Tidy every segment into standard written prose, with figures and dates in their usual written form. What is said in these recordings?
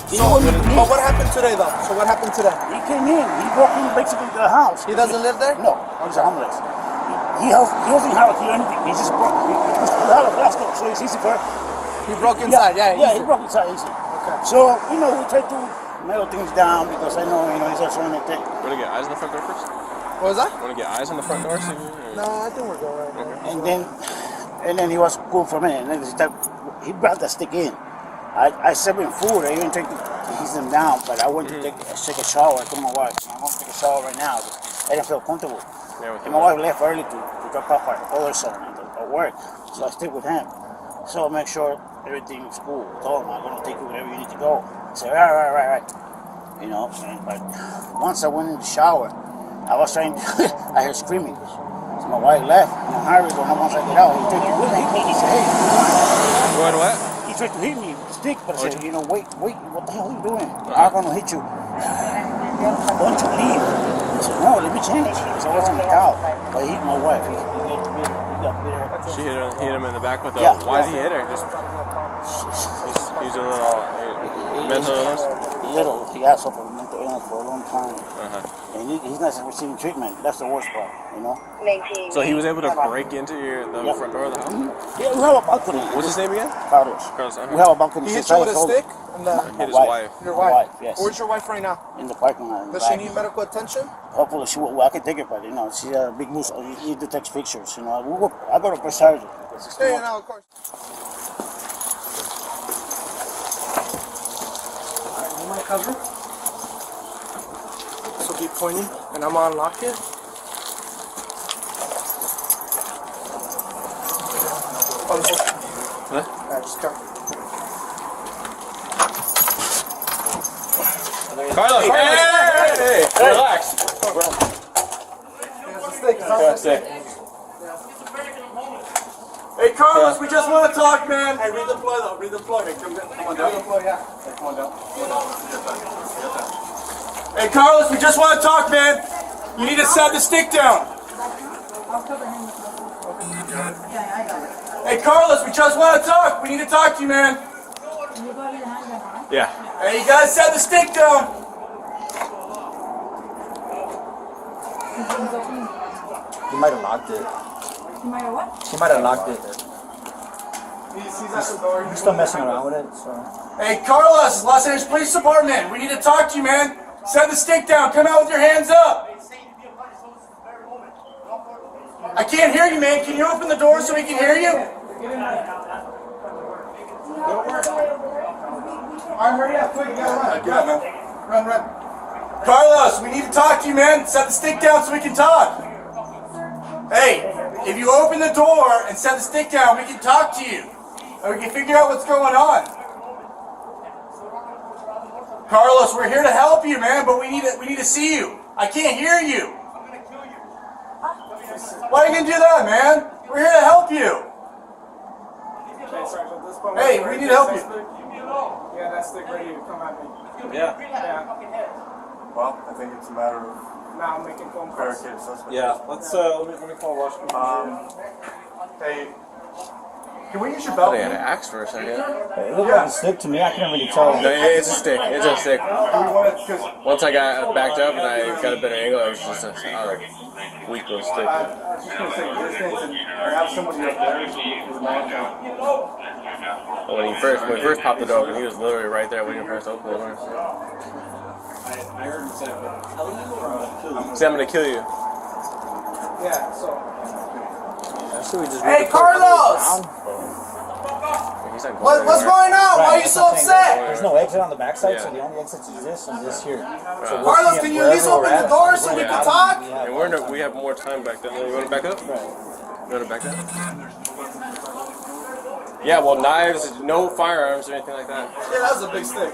But what happened today, though? So what happened today? He came in. He broke in basically to the house. He doesn't live there? No, he's homeless. He doesn't have a key or anything. He just broke. He had a glass door, so it's easy for him. He broke inside, yeah. He broke inside easy. Okay. So, we try to nail things down because I know, he's also in the thing. Want to get eyes on the front door first? What was that? Want to get eyes on the front door? No, I think we're good right now. And then he was cool for a minute. And then he brought the stick in. I served him food. I even tried to ease him down, but I went to take a shower. I told my wife, I'm going to take a shower right now. I didn't feel comfortable. Yeah, and my wife left early to drop off our other son at work. So I stayed with him. So I make sure everything's cool. I told him, I'm going to take you wherever you need to go. I said, right. But once I went in the shower, I was trying to, I heard screaming. So my wife left. And I'm hurried when once I get out, he tried to hit me. He said, hey. Going what? He tried to hit me with the stick, but I said, wait, what the hell are you doing? I'm going to hit you. Don't you leave? I said, no, let me change. Because I wasn't out. But he hit my wife. He got bitter. She hit him in the back with the... Yeah. Why did he hit her? He's a little mental illness? He has suffered mental illness for a long time. And he's not receiving treatment. That's the worst part, So he was able to break into the front door of the house? Yeah, we have a balcony. What's his name again? Carlos. Okay. We have a balcony. He hit you with a stick? Hit his wife. Your wife? Yes. Where's your wife right now? In the parking lot. Does she need medical attention? Hopefully she will. I can take her, but she's a big moose. She detects pictures. I go to surgery. Yeah, no, of course. Alright, you might cover. This will be pointing, and I'm gonna unlock it. What? Alright, just cover. Carlos! Hey! Relax! Stick. Hey, Carlos, we just want to talk, man. Hey, read the plug, though. Read the plug. Hey, come on down. Read the plug, yeah. Hey, come on down. Hey, Carlos, we just want to talk, man. You need to set the stick down. Hey, Carlos, we just want to talk. We need to talk to you, man. Yeah. Hey, you gotta set the stick down. He might have locked it. He might have what? He might have locked it. He's at the door. He's still messing around with it, so. Hey, Carlos, Los Angeles Police Department. We need to talk to you, man. Set the stick down. Come out with your hands up. I can't hear you, man. Can you open the door so we can hear you? Alright, hurry up, quick. You gotta run. Run. Carlos, we need to talk to you, man. Set the stick down so we can talk. Hey, if you open the door and set the stick down, we can talk to you. And we can figure out what's going on. Carlos, we're here to help you, man, but we need to see you. I can't hear you. Why are you gonna do that, man? We're here to help you. Hey, we need to help you. Yeah, that stick ready to come at me. Yeah. Well, I think it's a matter of Now I'm making phone calls. barricade suspect. Yeah. Let me call Washington. Hey, can we use your I belt? think I had to axe for a second. It looked like a stick to me. I couldn't really tell. No, it's a stick. It's a stick. Do we want it? Because Once I got backed up and I got a better angle, it was just a weak little stick. I was just going to say distance and have somebody up there who's a man. When he first popped the door open, he was literally right there waiting for us to open the door. I heard him say, kill you or kill you? See, I'm gonna kill you. Yeah, so. Hey, Carlos! What's going on? Why are you so upset? There's no exit on the backside, Yeah. so the only exit is this and this here. So we'll Carlos, see can it you at least wherever open we're the at. door so we can talk? And we have more time back then. You want to back up? Right. You want to back up? Yeah, well, knives, no firearms or anything like that. Yeah, that was a big stick.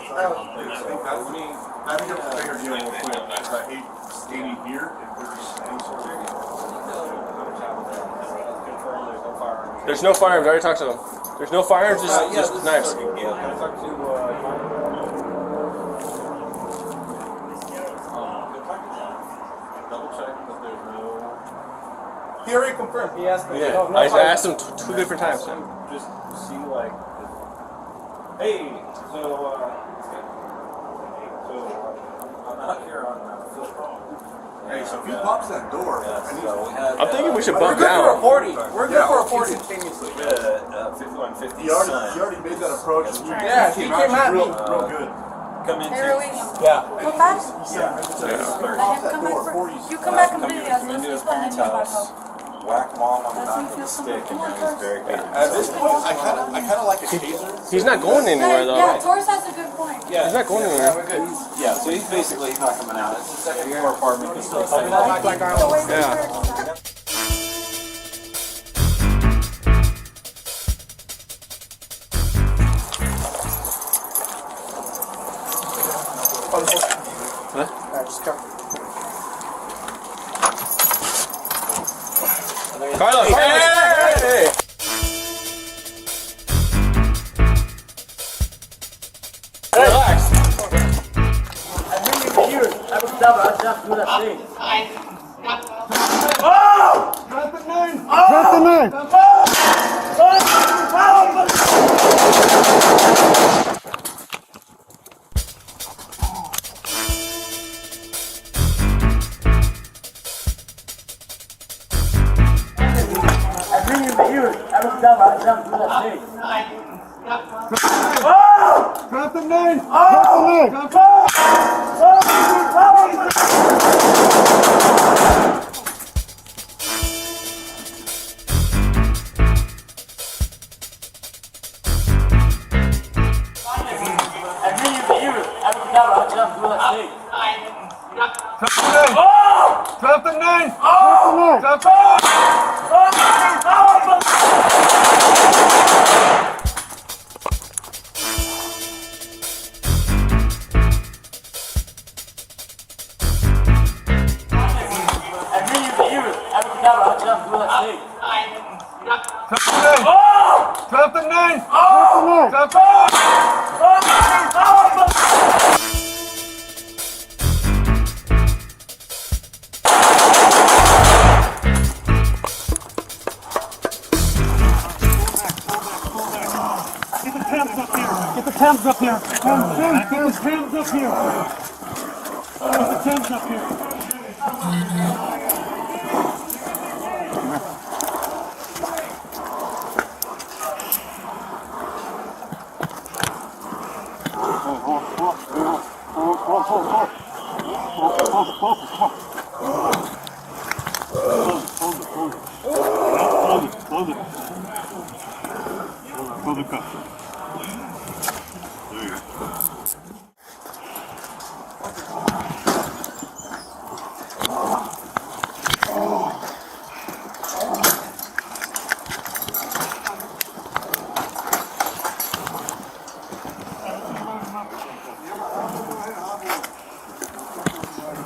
I think it's a bigger deal with the 880 here. If there's any sort of There's no firearms. I already talked to them. There's no firearms, just knives. He already confirmed. He asked me. Yeah, No, I fire. asked him two different times. Just see, like, hey, so, I'm out here on Phil Pro. Hey, so if he pops that door, I'm thinking we should bump Good for a down. 40. We're good for a 40. Instantaneously. 5150. he already made that approach. Yeah, he came at me. Real good. Come in. Hey, Ruiz. Yeah. Go back. Yeah. Let him come back first. You come back completely. I was going to his let him parents' back house. up. Whack mom on the That's back when with a you feel stick, and comfortable. now he's very good. At this point, I kind of like a taser. He's not going anywhere though. Yeah, Taurus has a good point. He's not going anywhere. Yeah, so he's basically not coming out. It's a second floor apartment. He's still The way Yeah. Carlos, hey! Relax.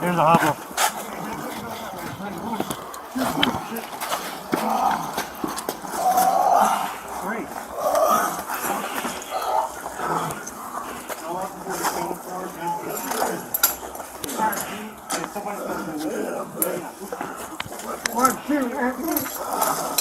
Here's a hopper. One, two, and